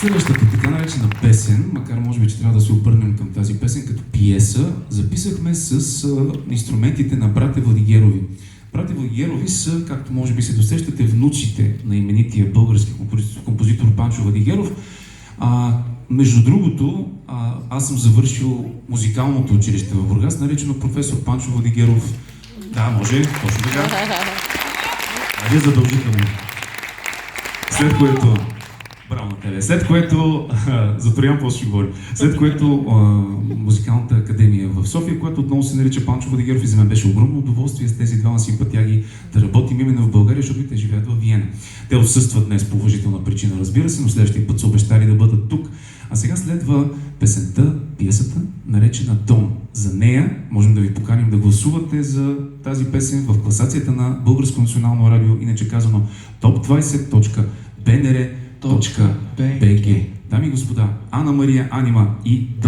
Следващата така наречена песен, макар може би, че трябва да се обърнем към тази песен като пиеса, записахме с инструментите на братя Владигерови. Братя Владигерови са, както може би се досещате, внуците на именития български композитор Панчо Владигеров. Между другото, аз съм завършил музикалното училище в Бургас, наречено професор Панчо Владигеров. Да, може, точно така. Може задължително. След което... Браво на тебе. След което, за Троян после ще говорим, след което музикалната академия в София, която отново се нарича Панчо Владигеров, и за мен беше огромно удоволствие с тези двама симпатяги да работим именно в България, защото те живеят в Виена. Те отсъстват днес по уважителна причина, разбира се, но следващия път са обещали да бъдат тук. А сега следва песента, пиесата, наречена Дом. За нея можем да ви поканим да гласувате за тази песен в класацията на Българско национално радио, иначе казано top20.bnr.bg. Дами и господа, Ана Мария Анима и Дом.